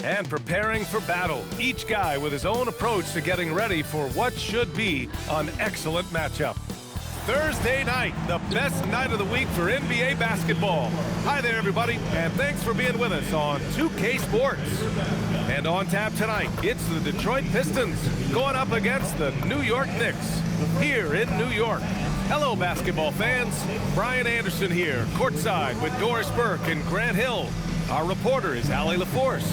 and preparing for battle. Each guy with his own approach to getting ready for what should be an excellent matchup. Thursday night, the best night of the week for NBA basketball. Hi there, everybody, and thanks for being with us on 2K Sports. And on tap tonight, it's the Detroit Pistons going up against the New York Knicks here in New York. Hello, basketball fans. Brian Anderson here, courtside with Doris Burke and Grant Hill. Our reporter is Allie LaForce.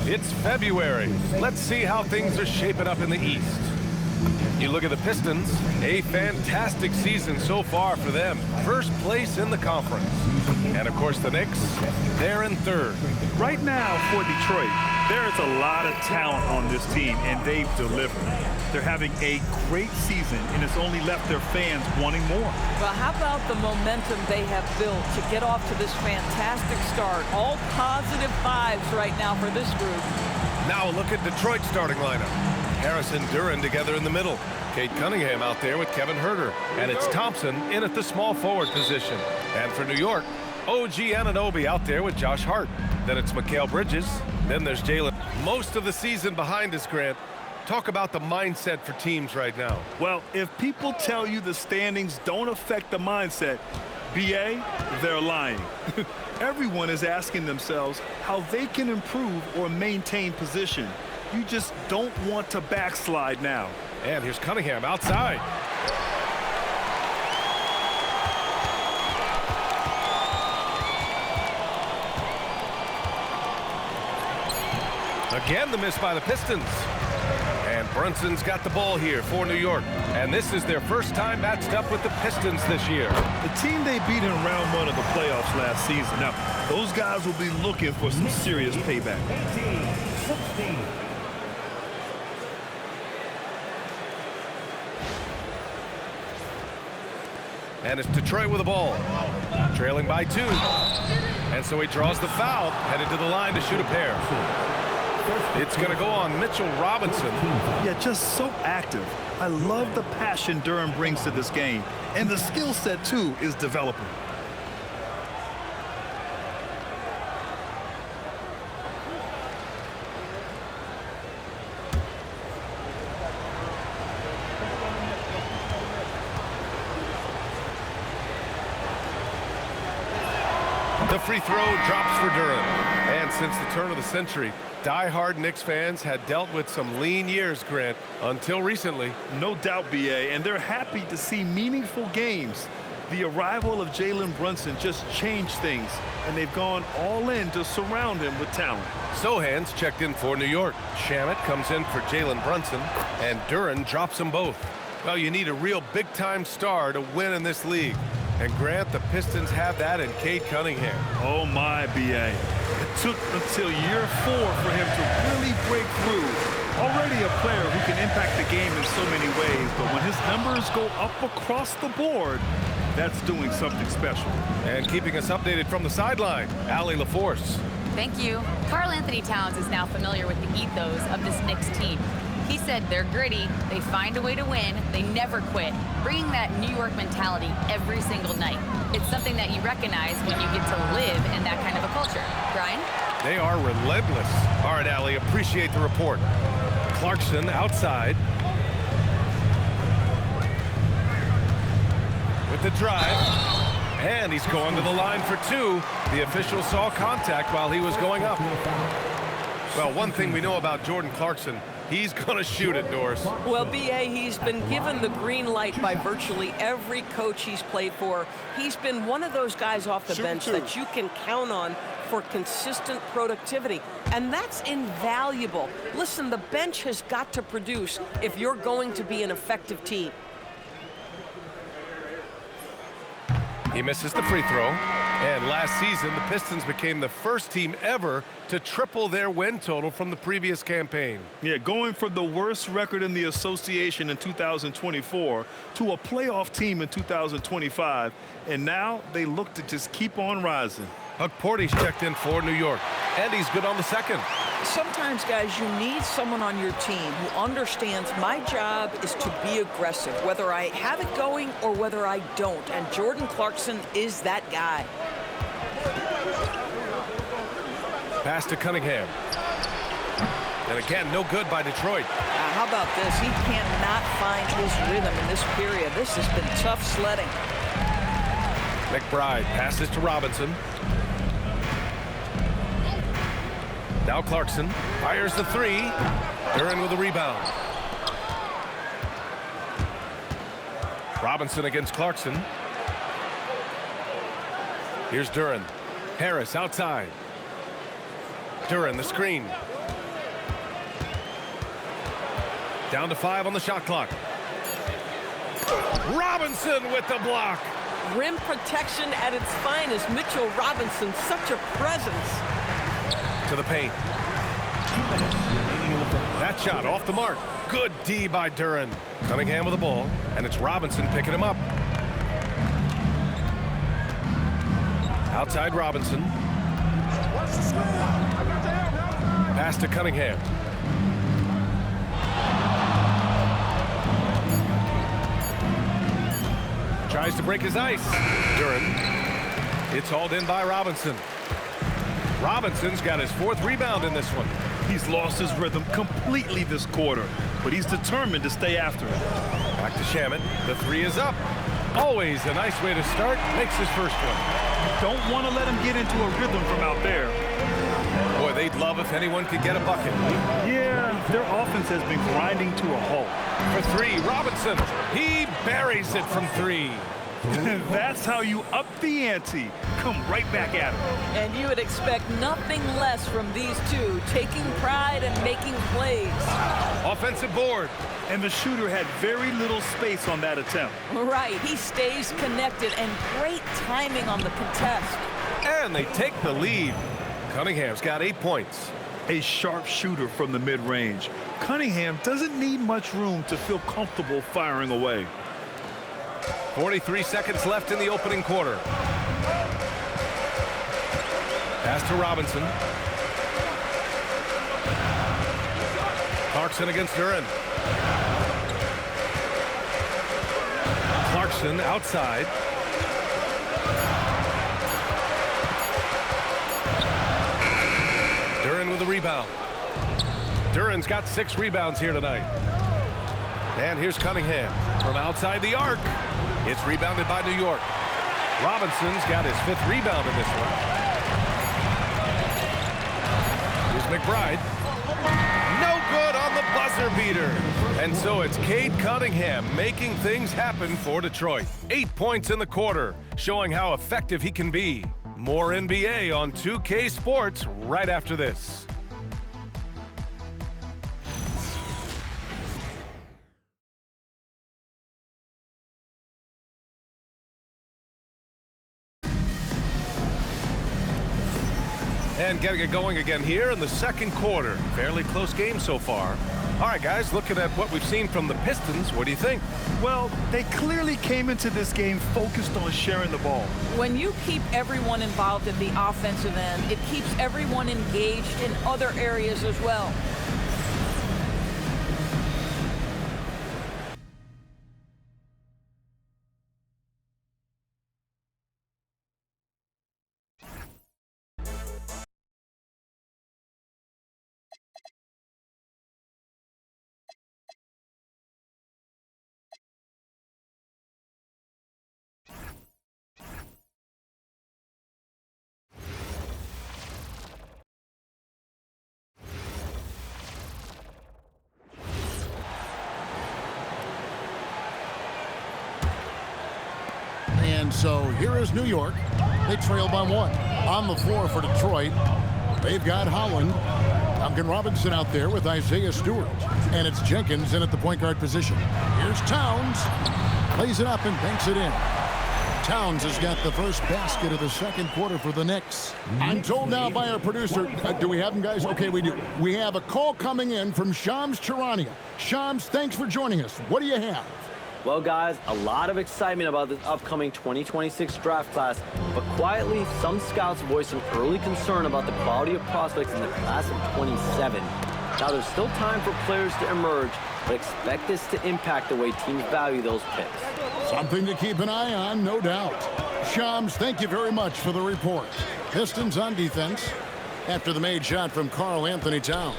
It's February. Let's see how things are shaping up in the East. You look at the Pistons, a fantastic season so far for them. First place in the conference. And, of course, the Knicks, they're in third. Right now for Detroit, there is a lot of talent on this team, and they've delivered. They're having a great season, and it's only left their fans wanting more. Well, how about the momentum they have built to get off to this fantastic start? All positive vibes right now for this group. Now a look at Detroit's starting lineup. Harris and Duren together in the middle. Kate Cunningham out there with Kevin Huerter. And it's Thompson in at the small forward position. And for New York, OG Anunoby out there with Josh Hart. Then it's Mikal Bridges. Then there's Jalen. Most of the season behind us, Grant. Talk about the mindset for teams right now. Well, if people tell you the standings don't affect the mindset, BA, they're lying. Everyone is asking themselves how they can improve or maintain position. You just don't want to backslide now. And here's Cunningham outside. Again, the miss by the Pistons. And Brunson's got the ball here for New York. And this is their first time matched up with the Pistons this year. The team they beat in round one of the playoffs last season. Now, those guys will be looking for some serious payback. 18-16. And it's Detroit with the ball. Trailing by 2. And so he draws the foul, headed to the line to shoot a pair. It's going to go on Mitchell Robinson. Yeah, just so active. I love the passion Duren brings to this game. And the skill set, too, is developing. The free throw drops for Duren. And since the turn of the century, die-hard Knicks fans had dealt with some lean years, Grant, until recently. No doubt, BA, and they're happy to see meaningful games. The arrival of Jalen Brunson just changed things, and they've gone all in to surround him with talent. Sohan's checked in for New York. Shamet comes in for Jalen Brunson, and Duren drops them both. Well, you need a real big-time star to win in this league. And Grant, the Pistons have that in Kate Cunningham. Oh my, BA. It took until year 4 for him to really break through. Already a player who can impact the game in so many ways, but when his numbers go up across the board, that's doing something special. And keeping us updated from the sideline, Allie LaForce. Thank you. Karl Anthony Towns is now familiar with the ethos of this Knicks team. He said they're gritty, they find a way to win, they never quit, bringing that New York mentality every single night. It's something that you recognize when you get to live in that kind of a culture. Brian? They are relentless. All right, Allie, appreciate the report. Clarkson outside. With the drive. And he's going to the line for 2. The official saw contact while he was going up. Well, one thing we know about Jordan Clarkson, he's going to shoot it, Doris. Well, BA, he's been given the green light by virtually every coach he's played for. He's been one of those guys off the bench that you can count on for consistent productivity. And that's invaluable. Listen, the bench has got to produce if you're going to be an effective team. He misses the free throw. And last season, the Pistons became the first team ever to triple their win total from the previous campaign. Yeah, going from the worst record in the association in 2024 to a playoff team in 2025. And now they look to just keep on rising. Huck Porty's checked in for New York. And he's good on the second. Sometimes, guys, you need someone on your team who understands my job is to be aggressive, whether I have it going or whether I don't. And Jordan Clarkson is that guy. Pass to Cunningham. And again, no good by Detroit. How about this? He cannot find his rhythm in this period. This has been tough sledding. McBride passes to Robinson. Now Clarkson fires the three. Duren with a rebound. Robinson against Clarkson. Here's Duren. Harris outside. Duren the screen. Down to 5 on the shot clock. Robinson with the block. Rim protection at its finest. Mitchell Robinson, such a presence. To the paint. That shot off the mark. Good D by Duren. Cunningham with the ball, and it's Robinson picking him up. Outside Robinson. Pass to Cunningham. Tries to break his ice. Duren. It's hauled in by Robinson. Robinson's got his 4th rebound in this one. He's lost his rhythm completely this quarter, but he's determined to stay after it. Back to Shamet. The 3 is up. Always a nice way to start. Makes his first one. Don't want to let him get into a rhythm from out there. Boy, they'd love if anyone could get a bucket. Yeah, their offense has been grinding to a halt. For 3, Robinson. He buries it from 3. That's how you up the ante. Come right back at him. And you would expect nothing less from these two, taking pride and making plays. Offensive board. And the shooter had very little space on that attempt. Right, he stays connected, and great timing on the contest. And they take the lead. Cunningham's got 8 points. A sharp shooter from the mid-range. Cunningham doesn't need much room to feel comfortable firing away. 43 seconds left in the opening quarter. Pass to Robinson. Clarkson against Duren. Clarkson outside. Duren with the rebound. Duren's got 6 rebounds here tonight. And here's Cunningham from outside the arc. It's rebounded by New York. Robinson's got his 5th rebound in this one. Here's McBride. No good on the buzzer beater. And so it's Cade Cunningham making things happen for Detroit. 8 points in the quarter, showing how effective he can be. More NBA on 2K Sports right after this. And getting it going again here in the second quarter. Fairly close game so far. All right, guys, looking at what we've seen from the Pistons, what do you think? Well, they clearly came into this game focused on sharing the ball. When you keep everyone involved at the offensive end, it keeps everyone engaged in other areas as well. And so here is New York. They trail by 1. On the floor for Detroit, they've got Holland. Duncan Robinson out there with Isaiah Stewart. And it's Jenkins in at the point guard position. Here's Towns. Plays it up and banks it in. Towns has got the first basket of the second quarter for the Knicks. I'm told now by our producer, do we have them, guys? Okay, we do. We have a call coming in from Shams Charania. Shams, thanks for joining us. What do you have? Well, guys, a lot of excitement about this upcoming 2026 draft class, but quietly, some scouts voiced some early concern about the quality of prospects in the class of 27. Now, there's still time for players to emerge, but expect this to impact the way teams value those picks. Something to keep an eye on, no doubt. Shams, thank you very much for the report. Pistons on defense. after the made shot from Karl Anthony Towns.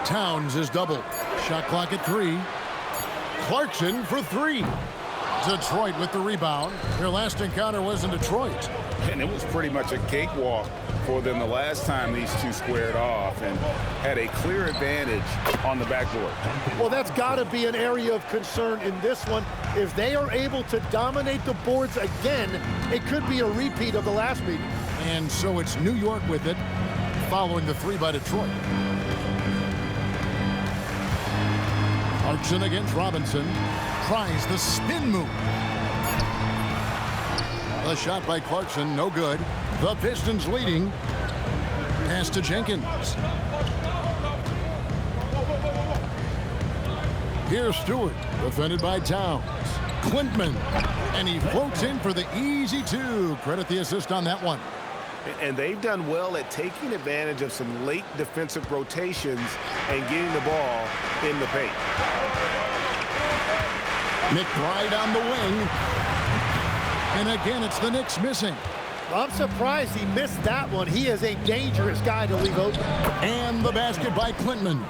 Towns is doubled. Shot clock at 3. Clarkson for 3. Detroit with the rebound. Their last encounter was in Detroit. And it was pretty much a cakewalk for them the last time these two squared off and had a clear advantage on the backboard. Well, that's got to be an area of concern in this one. If they are able to dominate the boards again, it could be a repeat of the last meeting. And so it's New York with it, following the 3 by Detroit. Clarkson against Robinson. Tries the spin move. The shot by Clarkson, no good. The Pistons leading. Pass to Jenkins. Here's Stewart, defended by Towns. Klintman, and he floats in for the easy 2. Credit the assist on that one. And they've done well at taking advantage of some late defensive rotations and getting the ball in the paint. McBride on the wing. And again, it's the Knicks missing. I'm surprised he missed that one. He is a dangerous guy to leave open. And the basket by Klintman.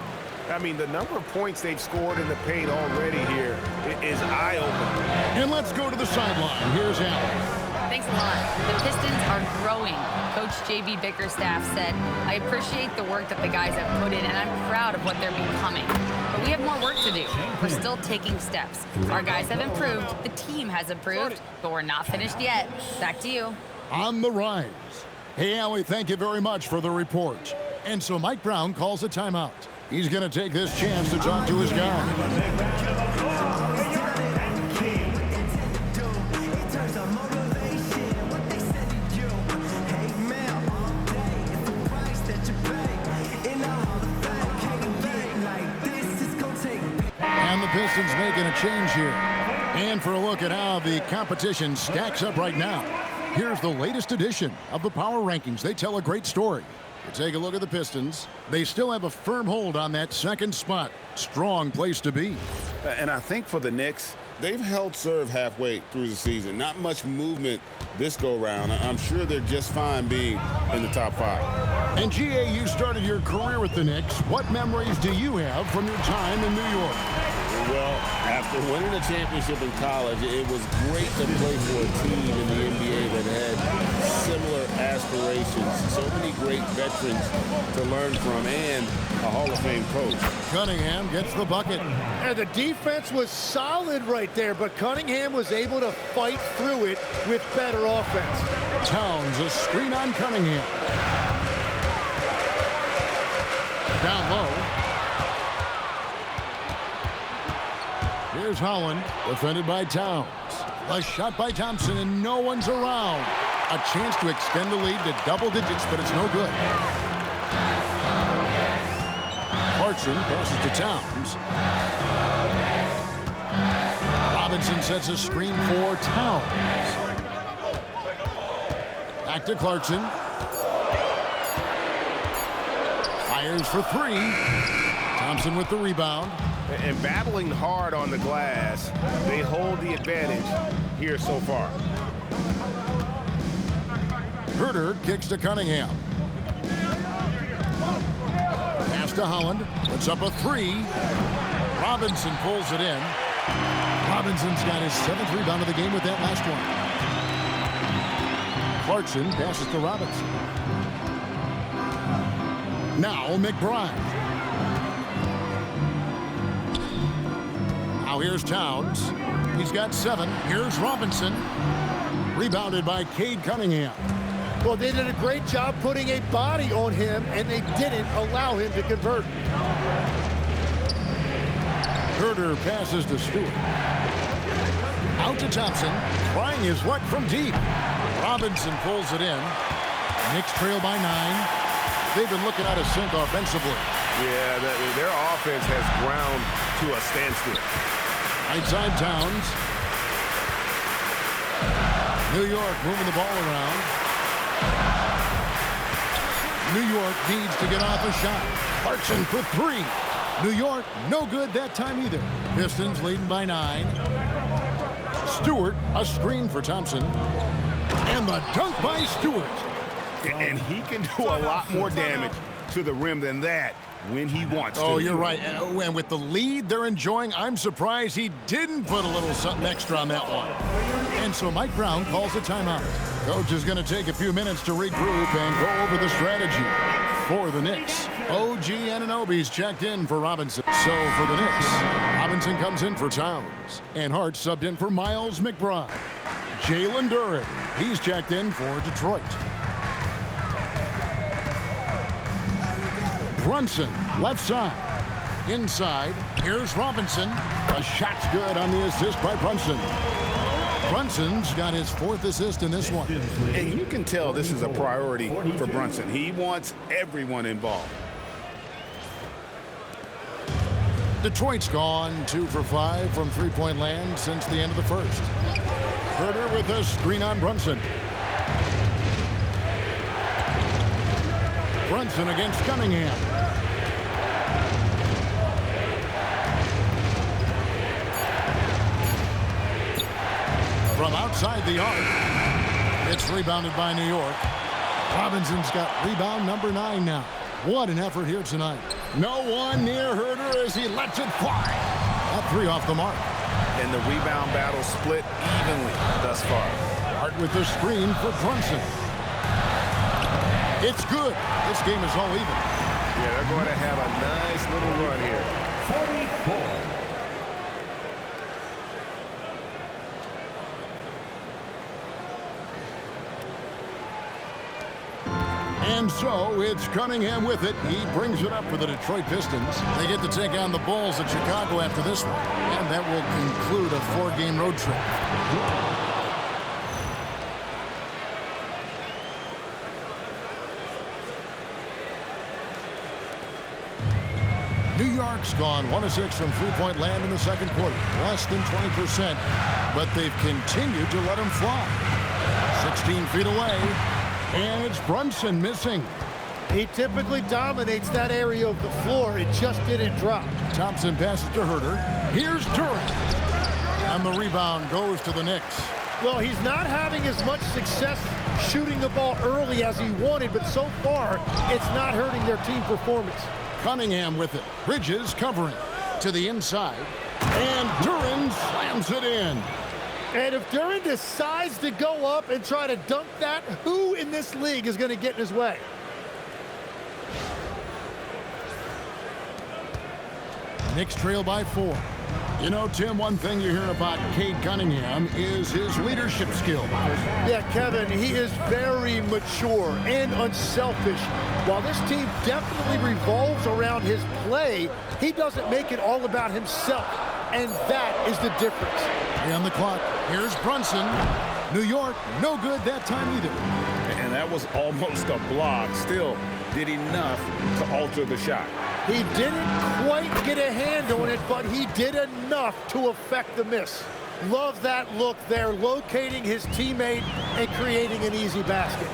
I mean, the number of points they've scored in the paint already here is eye-opening. And let's go to the sideline. Here's Allen. Thanks a lot. The Pistons are growing. Coach J.B. Bickerstaff said, I appreciate the work that the guys have put in, and I'm proud of what they're becoming. But we have more work to do. We're still taking steps. Our guys have improved. The team has improved, but we're not finished yet. Back to you. On the rise. Hey, Allie, thank you very much for the report. And so Mike Brown calls a timeout. He's going to take this chance to talk to his guy. And the Pistons making a change here. And for a look at how the competition stacks up right now, here's the latest edition of the Power Rankings. They tell a great story. You take a look at the Pistons. They still have a firm hold on that second spot. Strong place to be. And I think for the Knicks, they've held serve halfway through the season. Not much movement this go-round. I'm sure they're just fine being in the top 5. And GA, you started your career with the Knicks. What memories do you have from your time in New York? Well, after winning a championship in college, it was great to play for a team in the NBA that had similar aspirations. So many great veterans to learn from and a Hall of Fame coach. Cunningham gets the bucket. And the defense was solid right there, but Cunningham was able to fight through it with better offense. Towns, a screen on Cunningham. Down low. Here's Holland, defended by Towns. A shot by Thompson, and no one's around. A chance to extend the lead to double digits, but it's no good. Clarkson passes to Towns. Robinson sets a screen for Towns. Back to Clarkson. Fires for 3. Thompson with the rebound. And battling hard on the glass, they hold the advantage here so far. Herter kicks to Cunningham. Pass to Holland. Puts up a 3. Robinson pulls it in. Robinson's got his 7th rebound of the game with that last one. Clarkson passes to Robinson. Now McBride. Now here's Towns. He's got 7. Here's Robinson. Rebounded by Cade Cunningham. Well, they did a great job putting a body on him, and they didn't allow him to convert. Herter passes to Stewart. Out to Thompson. Trying his luck from deep. Robinson pulls it in. Knicks trail by 9. They've been looking out of sync offensively. Yeah, their offense has ground to a standstill. Right side Towns. New York moving the ball around. New York needs to get off a shot. Clarkson for 3. New York, no good that time either. Pistons leading by 9. Stewart, a screen for Thompson. And the dunk by Stewart. And he can do a lot more damage to the rim than that when he wants to. Oh, you're right. And with the lead they're enjoying, I'm surprised he didn't put a little something extra on that one. And so Mike Brown calls a timeout. Coach is going to take a few minutes to regroup and go over the strategy for the Knicks. OG Anunoby's checked in for Robinson. So for the Knicks, Robinson comes in for Towns. And Hart subbed in for Miles McBride. Jalen Duren, he's checked in for Detroit. Brunson, left side. Inside, here's Robinson. A shot's good on the assist by Brunson. Brunson's got his 4th assist in this one. And you can tell this is a priority for Brunson. He wants everyone involved. Detroit's gone 2 for 5 from three-point land since the end of the first. Herter with a screen on Brunson. Brunson against Cunningham. From outside the arc, it's rebounded by New York. Robinson's got rebound number 9 now. What an effort here tonight. No one near Herter as he lets it fly. That 3 off the mark. And the rebound battle split evenly thus far. Hart with the screen for Brunson. It's good. This game is all even. Yeah, they're going to have a nice little run here. 44. And so it's Cunningham with it. He brings it up for the Detroit Pistons. They get to take on the Bulls at Chicago after this one. And that will conclude a 4-game road trip. New York's gone 1 of 6 from three-point land in the second quarter. Less than 20%. But they've continued to let him fly. 16 feet away. And it's Brunson missing. He typically dominates that area of the floor. It just didn't drop. Thompson passes to Herter. Here's Duren. And the rebound goes to the Knicks. Well, he's not having as much success shooting the ball early as he wanted, but so far, it's not hurting their team performance. Cunningham with it. Bridges covering to the inside. And Duren slams it in. And if Duren decides to go up and try to dunk that, who in this league is going to get in his way? Knicks trail by 4. You know, Tim, one thing you hear about Cade Cunningham is his leadership skill. Yeah, Kevin, he is very mature and unselfish. While this team definitely revolves around his play, he doesn't make it all about himself. And that is the difference. On the clock, here's Brunson. New York, no good that time either. And that was almost a block. Still did enough to alter the shot. He didn't quite get a hand on it, but he did enough to affect the miss. Love that look there, locating his teammate and creating an easy basket.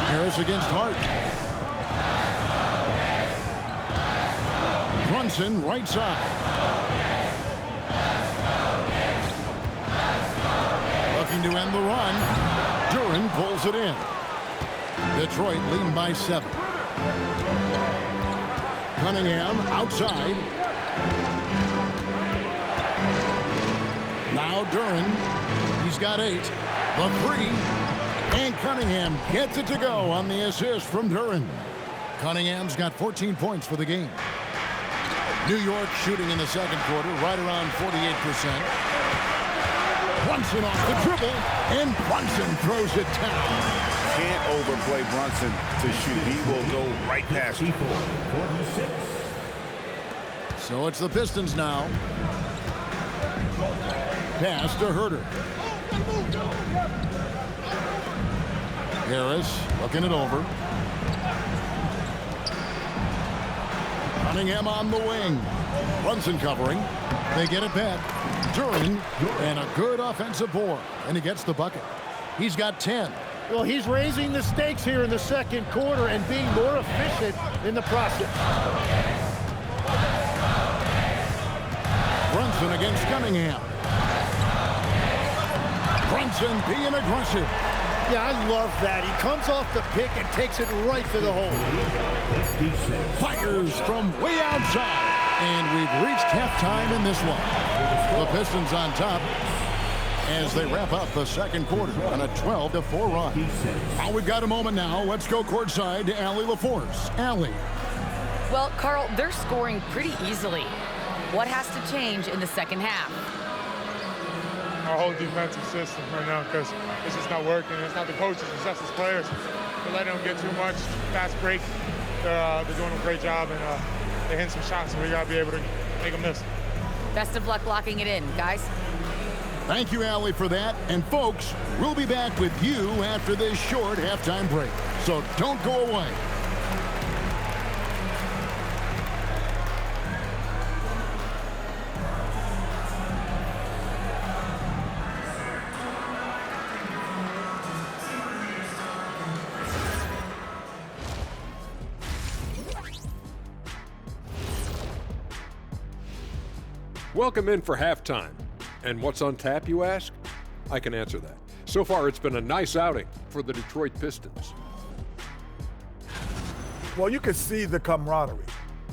Harris against Hart. Brunson, right side. Looking to end the run. Duren pulls it in. Detroit leading by 7. Cunningham outside. Now Duren. He's got 8. The 3. And Cunningham gets it to go on the assist from Duren. Cunningham's got 14 points for the game. New York shooting in the second quarter right around 48%. Brunson off the dribble, and Brunson throws it down. Can't overplay Brunson to shoot. He will go right past you. So it's the Pistons now. Pass to Herter. Harris looking it over. Cunningham on the wing. Brunson covering. They get it back. Duren, and a good offensive board. And he gets the bucket. He's got 10. Well, he's raising the stakes here in the second quarter and being more efficient in the process. Brunson against Cunningham. Brunson being aggressive. Yeah, I love that. He comes off the pick and takes it right to the hole. Fires from way outside. And we've reached halftime in this one. The Pistons on top as they wrap up the second quarter on a 12-4 run. We've got a moment now. Let's go courtside to Allie LaForce. Allie. Well, Carl, they're scoring pretty easily. What has to change in the second half? Our whole defensive system right now, because it's just not working. It's not the coaches, it's just the players. They're letting them get too much fast break. They're doing a great job, and they're hitting some shots, so we got to be able to make them miss. Best of luck locking it in, guys. Thank you, Allie, for that. And, folks, we'll be back with you after this short halftime break. So don't go away. Welcome in for halftime. And what's on tap, you ask? I can answer that. So far, it's been a nice outing for the Detroit Pistons. Well, you can see the camaraderie.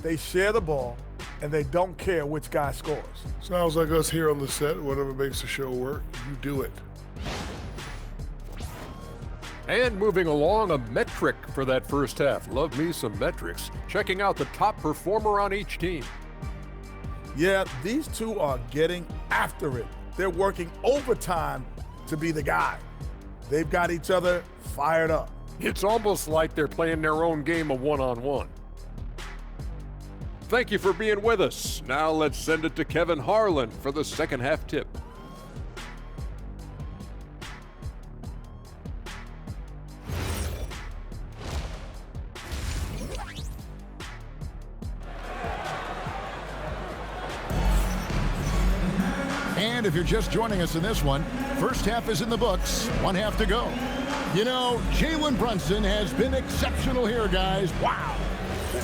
They share the ball, and they don't care which guy scores. Sounds like us here on the set. Whatever makes the show work, you do it. And moving along, a metric for that first half. Love me some metrics. Checking out the top performer on each team. Yeah, these two are getting after it. They're working overtime to be the guy. They've got each other fired up. It's almost like they're playing their own game of one-on-one. Thank you for being with us. Now let's send it to Kevin Harlan for the second half tip. And if you're just joining us in this one, first half is in the books, one half to go. You know, Jalen Brunson has been exceptional here, guys. Wow.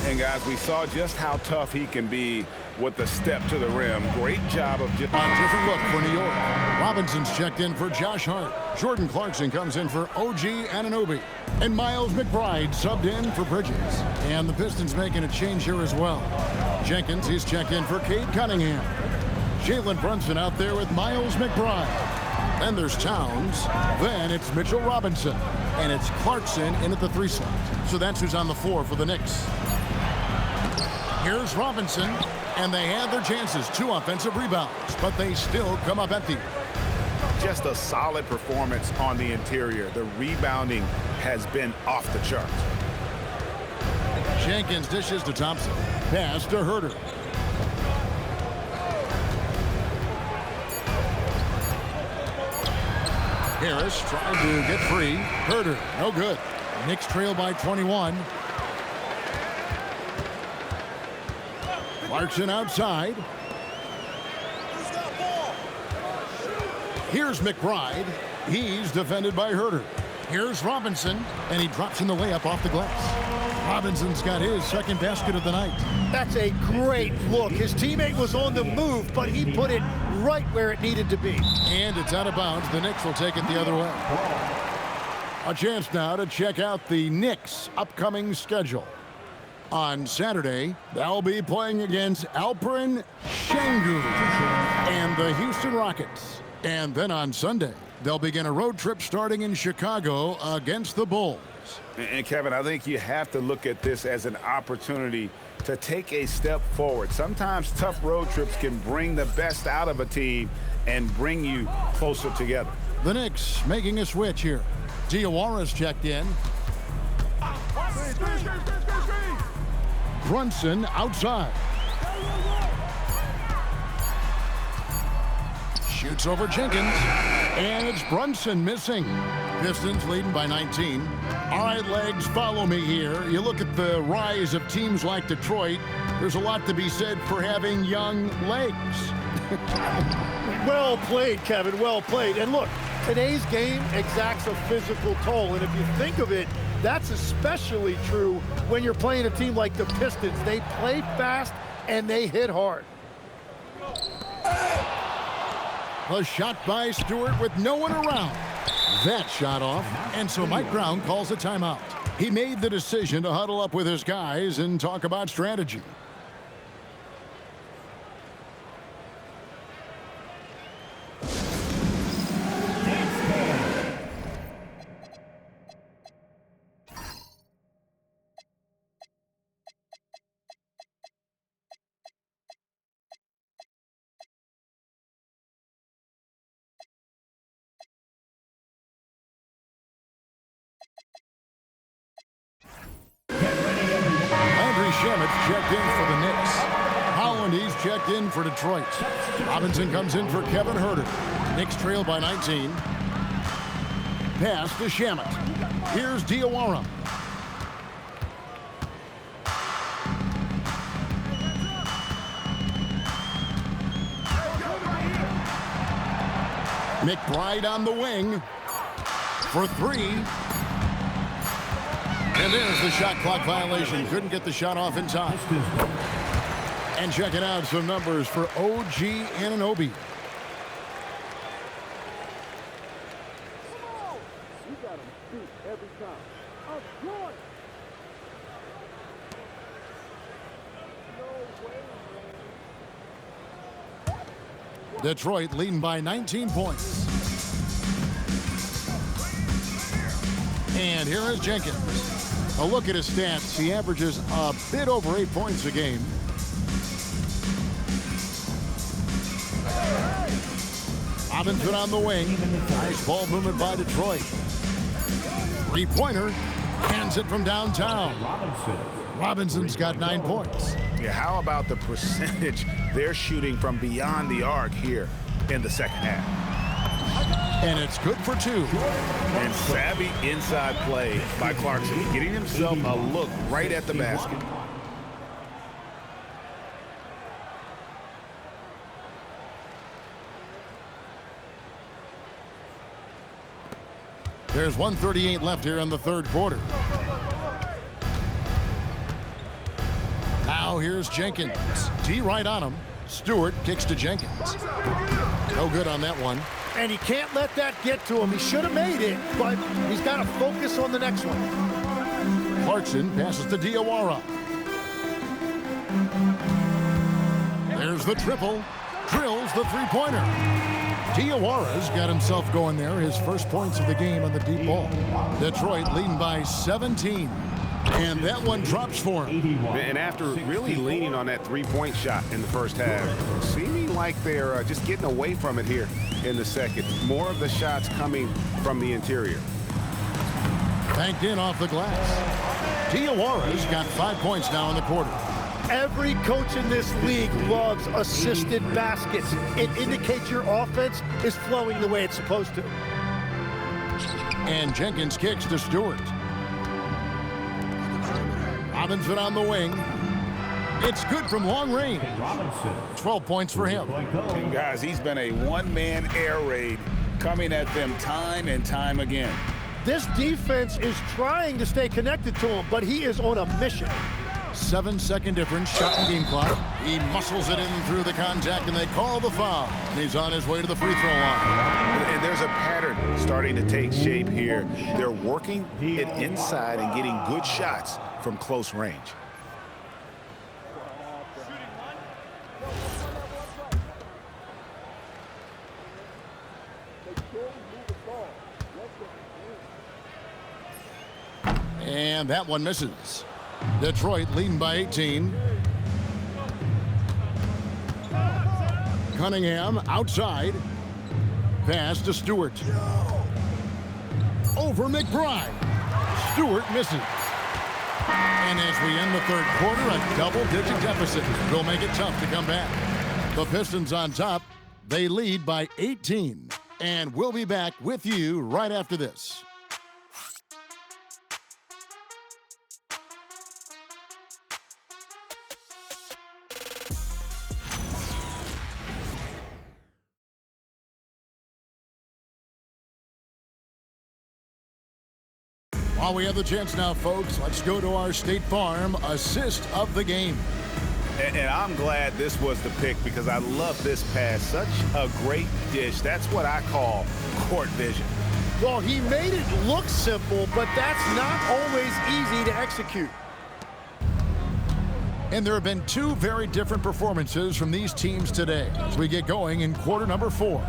And, guys, we saw just how tough he can be with the step to the rim. Great job of just... A different look for New York. Robinson's checked in for Josh Hart. Jordan Clarkson comes in for OG Anunoby. And Miles McBride subbed in for Bridges. And the Pistons making a change here as well. Jenkins, he's checked in for Cade Cunningham. Jalen Brunson out there with Miles McBride. Then there's Towns. Then it's Mitchell Robinson. And it's Clarkson in at the 3 slot. So that's who's on the floor for the Knicks. Here's Robinson. And they had their chances. 2 offensive rebounds. But they still come up empty. Just a solid performance on the interior. The rebounding has been off the charts. Jenkins dishes to Thompson. Pass to Herter. Harris trying to get free. Herter, no good. Knicks trail by 21. Clarkson outside. Here's McBride. He's defended by Herter. Here's Robinson, and he drops in the layup off the glass. Robinson's got his second basket of the night. That's a great look. His teammate was on the move, but he put it right where it needed to be. And it's out of bounds. The Knicks will take it the other way. A chance now to check out the Knicks' upcoming schedule. On Saturday, they'll be playing against Alperen Şengün and the Houston Rockets. And then on Sunday, they'll begin a road trip starting in Chicago against the Bulls. And Kevin, I think you have to look at this as an opportunity to take a step forward. Sometimes tough road trips can bring the best out of a team and bring you closer together. The Knicks making a switch here. Diawara's checked in. Brunson outside. Shoots over Jenkins. And it's Brunson missing. Pistons leading by 19. All right, Legs, follow me here. You look at the rise of teams like Detroit. There's a lot to be said for having young legs. Well played, Kevin, well played. And look, today's game exacts a physical toll. And if you think of it, that's especially true when you're playing a team like the Pistons. They play fast and they hit hard. A shot by Stewart with no one around. That shot off, and so Mike Brown calls a timeout. He made the decision to huddle up with his guys and talk about strategy. Checked in for the Knicks. Holland, he's checked in for Detroit. Robinson comes in for Kevin Huerter. Knicks trail by 19. Pass to Shamet. Here's Diawara. McBride on the wing for three. And there's the shot clock violation. Couldn't get the shot off in time. And checking out some numbers for OG Anunoby. Detroit leading by 19 points. And here is Jenkins. A look at his stats. He averages a bit over 8 points a game. Robinson on the wing. Nice ball movement by Detroit. Three-pointer. Hands it from downtown. Robinson's got 9 points. Yeah, how about the percentage they're shooting from beyond the arc here in the second half? And it's good for two. And savvy inside play by Clarkson, getting himself a look right at the basket. There's 1:38 left here in the third quarter. Now here's Jenkins. D right on him. Stewart kicks to Jenkins. No good on that one. And he can't let that get to him. He should have made it, but he's got to focus on the next one. Clarkson passes to Diawara. There's the triple. Drills the three-pointer. Diawara's got himself going there. His first points of the game on the deep ball. Detroit leading by 17. And that one drops for him. And after really leaning on that three-point shot in the first half, seeming like they're just getting away from it here in the second. More of the shots coming from the interior. Banked in off the glass. Diawara's got 5 points now in the quarter. Every coach in this league loves assisted baskets. It indicates your offense is flowing the way it's supposed to. And Jenkins kicks to Stewart. Robinson on the wing. It's good from long range. 12 points for him. And guys, he's been a one-man air raid coming at them time and time again. This defense is trying to stay connected to him, but he is on a mission. 7-second difference, shot and game clock. He muscles it in through the contact, and they call the foul. And he's on his way to the free throw line. And there's a pattern starting to take shape here. They're working it inside and getting good shots from close range. And that one misses. Detroit leading by 18. Cunningham outside. Pass to Stewart. Over McBride. Stewart misses. And as we end the third quarter, a double-digit deficit will make it tough to come back. The Pistons on top. They lead by 18. And we'll be back with you right after this. While we have the chance now, folks, let's go to our State Farm assist of the game. And I'm glad this was the pick because I love this pass. Such a great dish. That's what I call court vision. Well, he made it look simple, but that's not always easy to execute. And there have been two very different performances from these teams today as we get going in quarter number 4.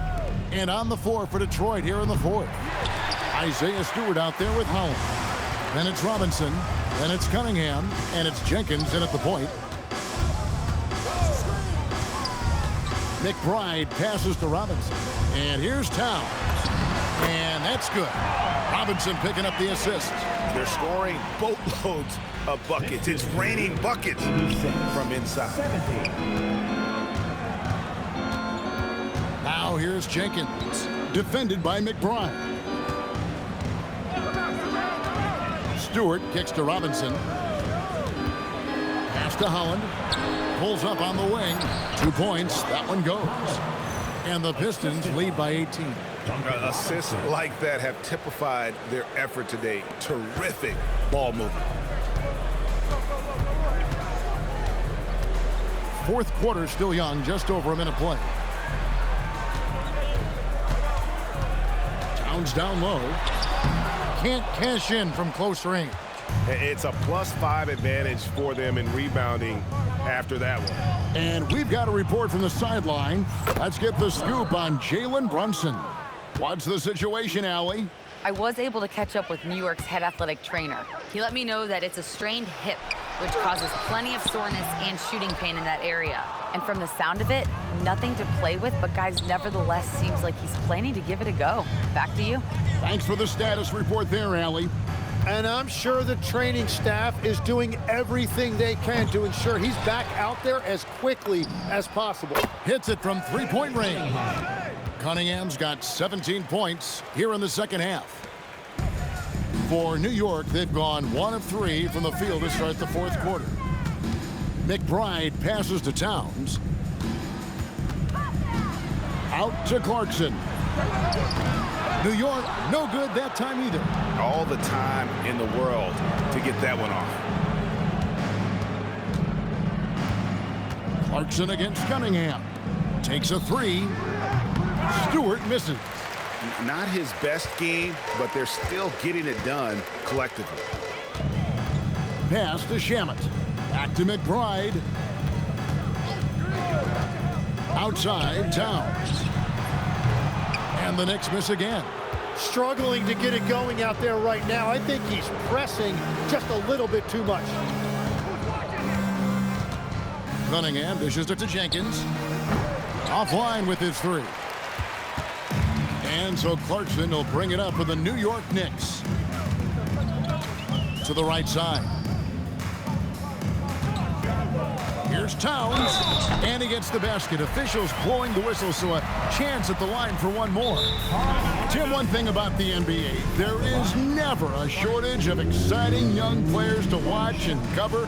And on the floor for Detroit here in the 4th. Isaiah Stewart out there with Holland. Then it's Robinson. Then it's Cunningham. And it's Jenkins in at the point. McBride passes to Robinson. And here's Towns. And that's good. Robinson picking up the assist. They're scoring boatloads of buckets. It's raining buckets from inside. Now here's Jenkins. Defended by McBride. Stewart kicks to Robinson. Pass to Holland. Pulls up on the wing. 2 points. That one goes. And the Pistons lead by 18. Assists like that have typified their effort today. Terrific ball movement. Fourth quarter still young, just over a minute play. Towns down low. Can't cash in from close range. It's a +5 advantage for them in rebounding after that one. And we've got a report from the sideline. Let's get the scoop on Jalen Brunson. What's the situation, Allie? I was able to catch up with New York's head athletic trainer. He let me know that it's a strained hip, which causes plenty of soreness and shooting pain in that area. And from the sound of it, nothing to play with, but guys, nevertheless, seems like he's planning to give it a go. Back to you. Thanks for the status report there, Allie. And I'm sure the training staff is doing everything they can to ensure he's back out there as quickly as possible. Hits it from three-point range. Cunningham's got 17 points here in the second half. For New York, they've gone 1 of 3 from the field to start the fourth quarter. McBride passes to Towns. Out to Clarkson. New York, no good that time either. All the time in the world to get that one off. Clarkson against Cunningham. Takes a 3. Stewart misses. Not his best game, but they're still getting it done collectively. Pass to Shamet. Back to McBride. Outside, Towns. And the Knicks miss again. Struggling to get it going out there right now. I think he's pressing just a little bit too much. Cunningham dishes it to Jenkins. Offline with his 3. And so Clarkson will bring it up for the New York Knicks. To the right side. Here's Towns. And he gets the basket. Officials blowing the whistle, so a chance at the line for one more. Tim, one thing about the NBA, there is never a shortage of exciting young players to watch and cover.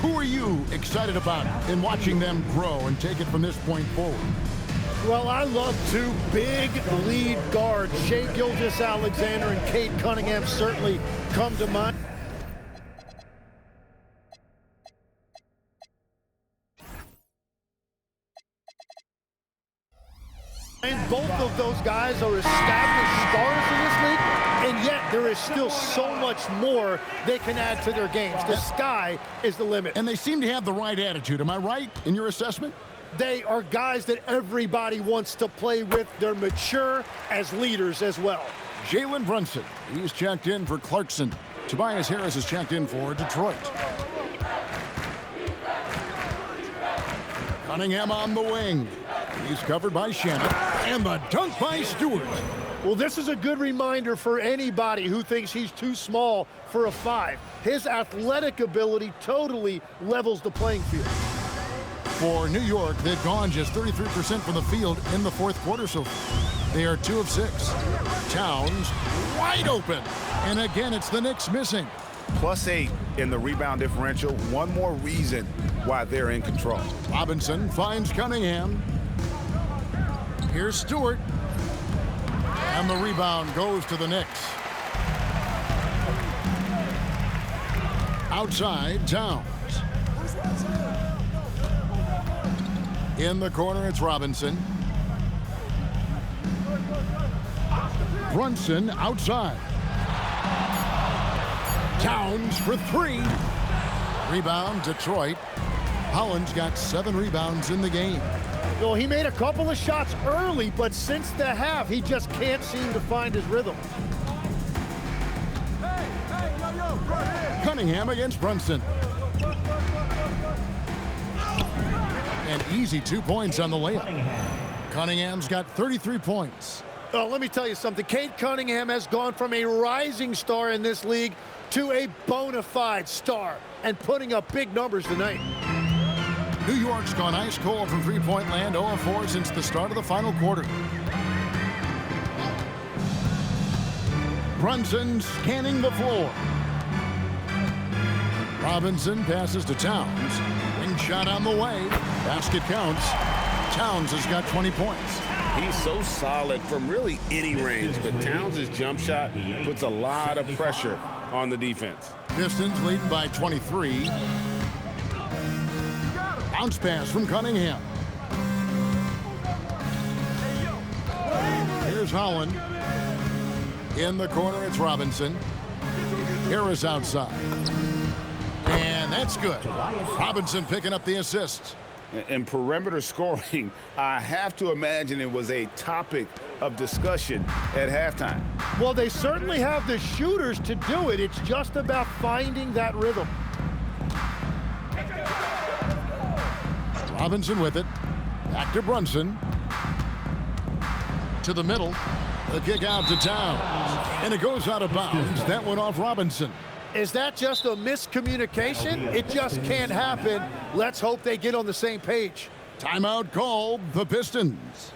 Who are you excited about in watching them grow and take it from this point forward? Well, I love 2 big lead guards. Shai Gilgeous-Alexander and Cade Cunningham certainly come to mind. And both of those guys are established stars in this league, and yet there is still so much more they can add to their games. The sky is the limit. And they seem to have the right attitude. Am I right in your assessment? They are guys that everybody wants to play with. They're mature as leaders as well. Jalen Brunson, he's checked in for Clarkson. Tobias Harris is checked in for Detroit. Cunningham on the wing. He's covered by Shannon. And the dunk by Stewart. Well, this is a good reminder for anybody who thinks he's too small for a 5. His athletic ability totally levels the playing field. For New York, they've gone just 33% from the field in the fourth quarter so far. They are 2 of 6. Towns wide open. And again, it's the Knicks missing. +8 in the rebound differential. One more reason why they're in control. Robinson finds Cunningham. Here's Stewart. And the rebound goes to the Knicks. Outside, Towns. In the corner, it's Robinson. Brunson outside. Towns for 3. Rebound, Detroit. Holland's got 7 rebounds in the game. Well, he made a couple of shots early, but since the half, he just can't seem to find his rhythm. Cunningham against Brunson. An easy 2 points on the layup. Cunningham's got 33 points. Oh, let me tell you something. Cade Cunningham has gone from a rising star in this league to a bona fide star and putting up big numbers tonight. New York's gone ice cold from three-point land, 0-4 since the start of the final quarter. Brunson scanning the floor. Robinson passes to Towns. Wing shot on the way. Basket counts. Towns has got 20 points. He's so solid from really any range, but Towns' jump shot puts a lot of pressure on the defense. Pistons leading by 23. Bounce pass from Cunningham. Here's Holland. In the corner, it's Robinson. Eras outside. And that's good. Robinson picking up the assist. And perimeter scoring, I have to imagine it was a topic of discussion at halftime. Well, they certainly have the shooters to do it. It's just about finding that rhythm. Robinson with it. Back to Brunson. To the middle. The kick out to Towns. And it goes out of bounds. That went off Robinson. Is that just a miscommunication? It just can't happen. Let's hope they get on the same page. Timeout called the Pistons.